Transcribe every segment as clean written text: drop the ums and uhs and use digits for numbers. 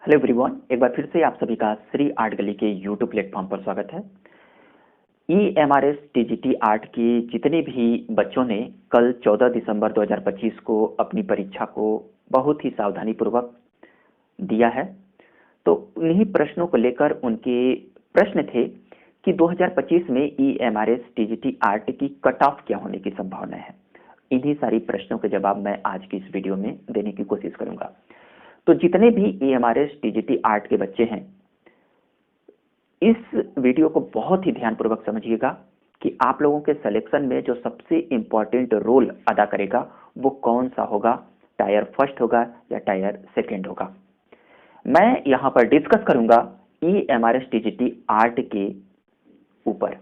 Hello everyone, एक बार फिर से आप सभी का श्री आर्ट गली के यूट्यूब प्लेटफॉर्म पर स्वागत है। EMRS TGT आर्ट की जितने भी बच्चों ने कल 14 दिसंबर 2025 को अपनी परीक्षा को बहुत ही सावधानी पूर्वक दिया है, तो उन्हीं प्रश्नों को लेकर उनके प्रश्न थे कि 2025 में EMRS TGT आर्ट की कट ऑफ क्या होने की संभावना है। इन्हीं सारी प्रश्नों के जवाब मैं आज की इस वीडियो में देने की कोशिश करूंगा। तो जितने भी EMRS TGT आर्ट के बच्चे हैं, इस वीडियो को बहुत ही ध्यानपूर्वक समझिएगा कि आप लोगों के सिलेक्शन में जो सबसे इंपॉर्टेंट रोल अदा करेगा वो कौन सा होगा, टायर फर्स्ट होगा या टायर सेकेंड होगा। मैं यहाँ पर डिस्कस करूंगा EMRS TGT आर्ट के ऊपर।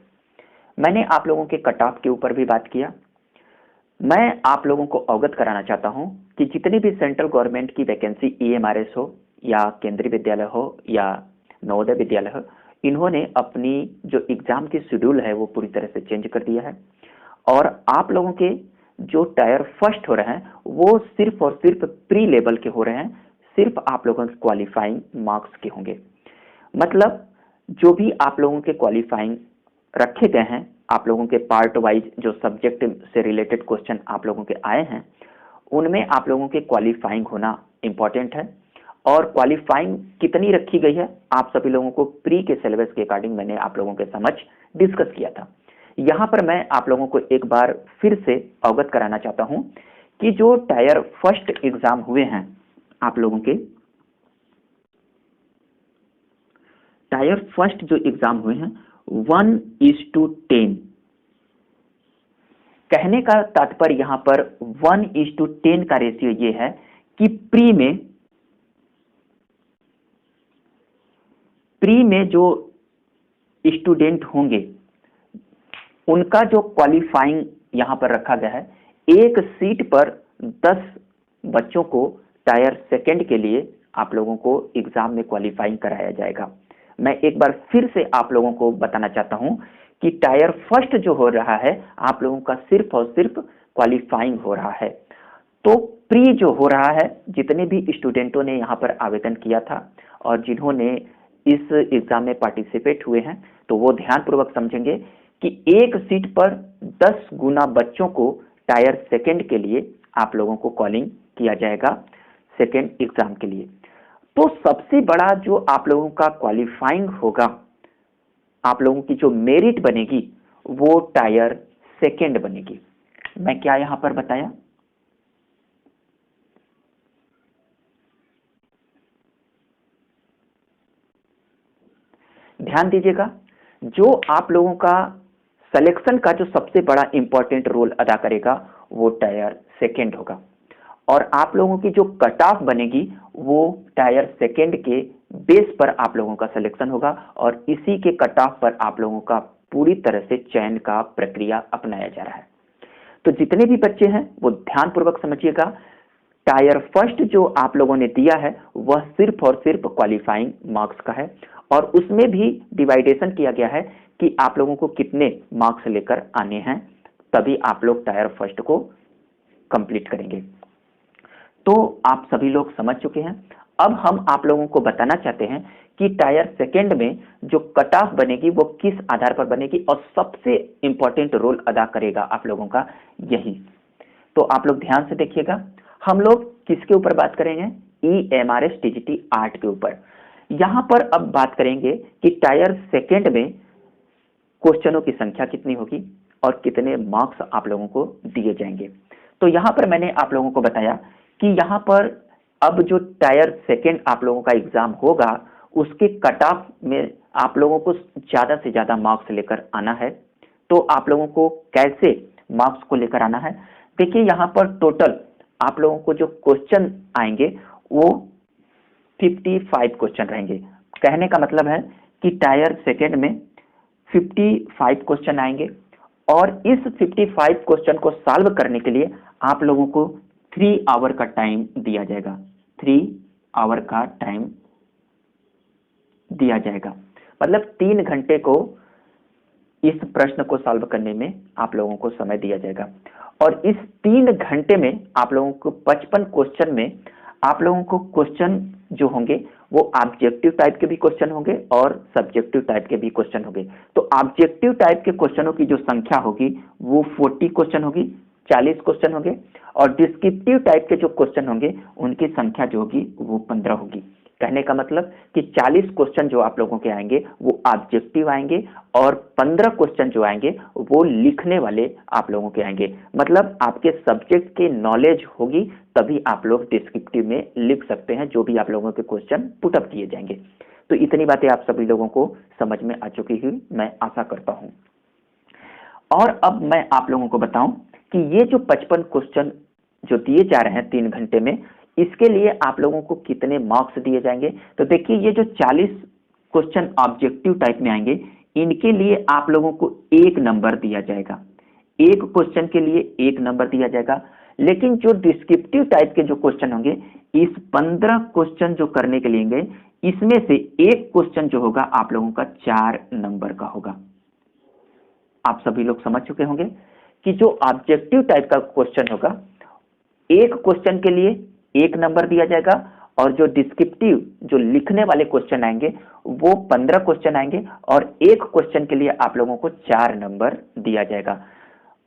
मैंने आप लोगों के कट ऑफ के ऊपर भी बात किया। मैं आप लोगों को अवगत कराना चाहता हूं कि जितनी भी सेंट्रल गवर्नमेंट की वैकेंसी EMRS हो या केंद्रीय विद्यालय हो या नवोदय विद्यालय हो, इन्होंने अपनी जो एग्जाम की शेड्यूल है वो पूरी तरह से चेंज कर दिया है और आप लोगों के जो टायर फर्स्ट हो रहे हैं वो सिर्फ और सिर्फ प्री लेवल के हो रहे हैं, सिर्फ आप लोगों के क्वालिफाइंग मार्क्स के होंगे। मतलब जो भी आप लोगों के क्वालिफाइंग रखे गए हैं, आप लोगों के पार्ट वाइज जो सब्जेक्ट से रिलेटेड क्वेश्चन आप लोगों के आए हैं, उनमें आप लोगों के क्वालिफाइंग होना इंपॉर्टेंट है। और क्वालिफाइंग कितनी रखी गई है आप सभी लोगों को प्री के सिलेबस के अकॉर्डिंग मैंने आप लोगों के समझ डिस्कस किया था। यहां पर मैं आप लोगों को एक बार फिर से अवगत कराना चाहता हूं कि जो टायर फर्स्ट एग्जाम हुए हैं आप लोगों के, टायर फर्स्ट जो एग्जाम हुए हैं 1:10, कहने का तात्पर्य यहां पर 1:10 का रेशियो ये है कि प्री में जो स्टूडेंट होंगे उनका जो क्वालिफाइंग यहां पर रखा गया है, एक सीट पर 10 बच्चों को टायर सेकंड के लिए आप लोगों को एग्जाम में क्वालिफाइंग कराया जाएगा। मैं एक बार फिर से आप लोगों को बताना चाहता हूं कि टायर फर्स्ट जो हो रहा है आप लोगों का सिर्फ और सिर्फ क्वालिफाइंग हो रहा है। तो प्री जो हो रहा है, जितने भी स्टूडेंटों ने यहाँ पर आवेदन किया था और जिन्होंने इस एग्जाम में पार्टिसिपेट हुए हैं, तो वो ध्यानपूर्वक समझेंगे कि एक सीट पर 10 गुना बच्चों को टायर सेकंड के लिए आप लोगों को कॉलिंग किया जाएगा सेकंड एग्जाम के लिए। तो सबसे बड़ा जो आप लोगों का क्वालिफाइंग होगा, आप लोगों की जो मेरिट बनेगी वो टायर सेकंड बनेगी। मैं क्या यहां पर बताया, ध्यान दीजिएगा। जो आप लोगों का सिलेक्शन का जो सबसे बड़ा इंपॉर्टेंट रोल अदा करेगा वो टायर सेकंड होगा और आप लोगों की जो कट ऑफ बनेगी वो टायर सेकंड के बेस पर आप लोगों का सिलेक्शन होगा और इसी के कट ऑफ पर आप लोगों का पूरी तरह से चयन का प्रक्रिया अपनाया जा रहा है। तो जितने भी बच्चे हैं वो ध्यानपूर्वक समझिएगा, टायर फर्स्ट जो आप लोगों ने दिया है वह सिर्फ और सिर्फ क्वालिफाइंग मार्क्स का है और उसमें भी डिवाइडेशन किया गया है कि आप लोगों को कितने मार्क्स लेकर आने हैं, तभी आप लोग टायर फर्स्ट को कंप्लीट करेंगे। तो आप सभी लोग समझ चुके हैं। अब हम आप लोगों को बताना चाहते हैं कि टायर सेकंड में जो कट ऑफ बनेगी वो किस आधार पर बनेगी और सबसे इंपॉर्टेंट रोल अदा करेगा आप लोगों का यही। तो आप लोग ध्यान से देखिएगा, हम लोग किसके ऊपर बात करेंगे, EMRS TGT आर्ट के ऊपर। यहां पर अब बात करेंगे कि टायर सेकंड में क्वेश्चनों की संख्या कितनी होगी और कितने मार्क्स आप लोगों को दिए जाएंगे। तो यहां पर मैंने आप लोगों को बताया कि यहां पर अब जो टायर सेकंड आप लोगों का एग्जाम होगा उसके कट ऑफ में आप लोगों को ज्यादा से ज्यादा मार्क्स लेकर आना है। तो आप लोगों को कैसे मार्क्स को लेकर आना है, देखिए यहां पर टोटल आप लोगों को जो क्वेश्चन आएंगे वो 55 क्वेश्चन रहेंगे। कहने का मतलब है कि टायर सेकंड में 55 क्वेश्चन आएंगे और इस 55 क्वेश्चन को सॉल्व करने के लिए आप लोगों को 3 आवर का टाइम दिया जाएगा। 3 आवर का टाइम दिया जाएगा, मतलब 3 घंटे को इस प्रश्न को सॉल्व करने में आप लोगों को समय दिया जाएगा और इस 3 घंटे में आप लोगों को 55 क्वेश्चन में आप लोगों को क्वेश्चन जो होंगे वो ऑब्जेक्टिव टाइप के भी क्वेश्चन होंगे और सब्जेक्टिव टाइप के भी क्वेश्चन होंगे। तो ऑब्जेक्टिव टाइप के क्वेश्चनों की जो संख्या होगी वो 40 क्वेश्चन होगी, 40 क्वेश्चन होंगे। और डिस्क्रिप्टिव टाइप के जो क्वेश्चन होंगे उनकी संख्या जो होगी वो 15 होगी। कहने का मतलब कि 40 क्वेश्चन जो आप लोगों के आएंगे वो ऑब्जेक्टिव आएंगे और 15 क्वेश्चन जो आएंगे वो लिखने वाले आप लोगों के आएंगे। मतलब आपके सब्जेक्ट की नॉलेज होगी तभी आप लोग डिस्क्रिप्टिव में लिख सकते हैं जो भी आप लोगों के क्वेश्चन पुटअप किए जाएंगे। तो इतनी बातें आप सभी लोगों को समझ में आ चुकी हुई मैं आशा करता हूं। और अब मैं आप लोगों को बताऊं कि ये जो 55 क्वेश्चन जो दिए जा रहे हैं 3 घंटे में, इसके लिए आप लोगों को कितने मार्क्स दिए जाएंगे। तो देखिए ये जो 40 क्वेश्चन ऑब्जेक्टिव टाइप में आएंगे इनके लिए आप लोगों को 1 नंबर दिया जाएगा, एक क्वेश्चन के लिए 1 नंबर दिया जाएगा। लेकिन जो डिस्क्रिप्टिव टाइप के जो क्वेश्चन होंगे, इस 15 क्वेश्चन जो करने के लिए इसमें से एक क्वेश्चन जो होगा आप लोगों का 4 नंबर का होगा। आप सभी लोग समझ चुके होंगे कि जो ऑब्जेक्टिव टाइप का क्वेश्चन होगा एक क्वेश्चन के लिए 1 नंबर दिया जाएगा और जो डिस्क्रिप्टिव जो लिखने वाले क्वेश्चन आएंगे वो 15 क्वेश्चन आएंगे और एक क्वेश्चन के लिए आप लोगों को 4 नंबर दिया जाएगा।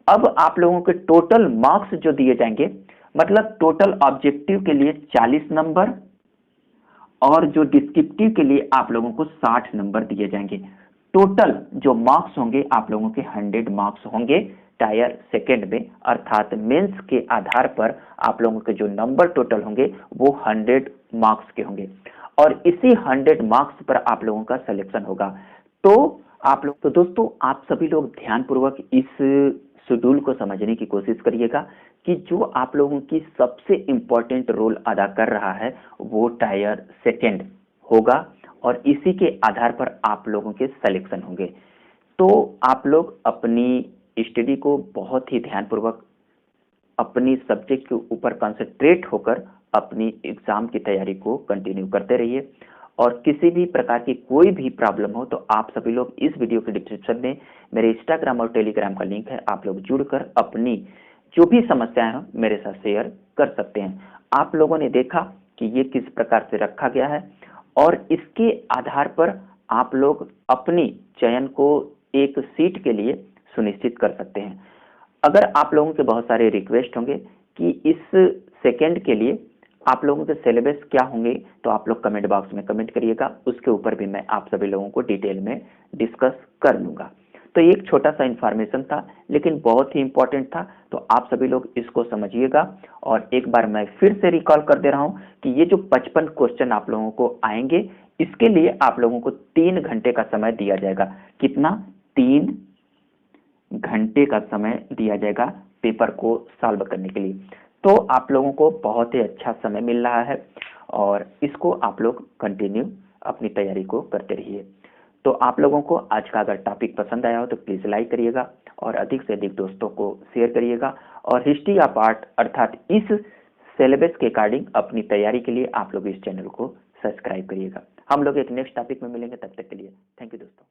अब आप लोगों के टोटल मार्क्स जो दिए जाएंगे, मतलब टोटल ऑब्जेक्टिव के लिए 40 नंबर और जो डिस्क्रिप्टिव के लिए आप लोगों को 60 नंबर दिए जाएंगे। टोटल जो मार्क्स होंगे आप लोगों के 100 मार्क्स होंगे टायर सेकेंड में, अर्थात मेंस के आधार पर आप लोगों के जो नंबर टोटल होंगे वो 100 मार्क्स के होंगे और इसी 100 मार्क्स पर आप लोगों का सिलेक्शन होगा। तो दोस्तों आप सभी लोग ध्यानपूर्वक इस शेड्यूल को समझने की कोशिश करिएगा कि जो आप लोगों की सबसे इंपॉर्टेंट रोल अदा कर रहा है वो टायर सेकेंड होगा और इसी के आधार पर आप लोगों के सिलेक्शन होंगे। तो आप लोग अपनी स्टडी को बहुत ही ध्यानपूर्वक अपनी सब्जेक्ट के ऊपर कंसंट्रेट होकर अपनी एग्जाम की तैयारी को कंटिन्यू करते रहिए। और किसी भी प्रकार की कोई भी प्रॉब्लम हो तो आप सभी लोग इस वीडियो के डिस्क्रिप्शन में मेरे इंस्टाग्राम और टेलीग्राम का लिंक है, आप लोग जुड़कर अपनी जो भी समस्याएं हो मेरे साथ शेयर कर सकते हैं। आप लोगों ने देखा कि ये किस प्रकार से रखा गया है और इसके आधार पर आप लोग अपनी चयन को एक सीट के लिए सुनिश्चित कर सकते हैं। अगर आप लोगों के बहुत सारे रिक्वेस्ट होंगे कि इस सेकंड के लिए आप लोगों के सिलेबस क्या होंगे तो आप लोग कमेंट बॉक्स में कमेंट करिएगा, उसके ऊपर भी मैं आप सभी लोगों को डिटेल में डिस्कस कर लूंगा। तो ये एक छोटा सा इंफॉर्मेशन था लेकिन बहुत ही इंपॉर्टेंट था, तो आप सभी लोग इसको समझिएगा। और एक बार मैं फिर से रिकॉल कर दे रहा हूं कि ये जो 55 क्वेश्चन आप लोगों को आएंगे इसके लिए आप लोगों को 3 घंटे का समय दिया जाएगा। कितना? 3 घंटे का समय दिया जाएगा पेपर को सॉल्व करने के लिए। तो आप लोगों को बहुत ही अच्छा समय मिल रहा है और इसको आप लोग कंटिन्यू अपनी तैयारी को करते रहिए। तो आप लोगों को आज का अगर टॉपिक पसंद आया हो तो प्लीज लाइक करिएगा और अधिक से अधिक दोस्तों को शेयर करिएगा। और हिस्ट्री या पार्ट अर्थात इस सिलेबस के अकॉर्डिंग अपनी तैयारी के लिए आप लोग इस चैनल को सब्सक्राइब करिएगा। हम लोग एक नेक्स्ट टॉपिक में मिलेंगे, तब तक के लिए थैंक यू दोस्तों।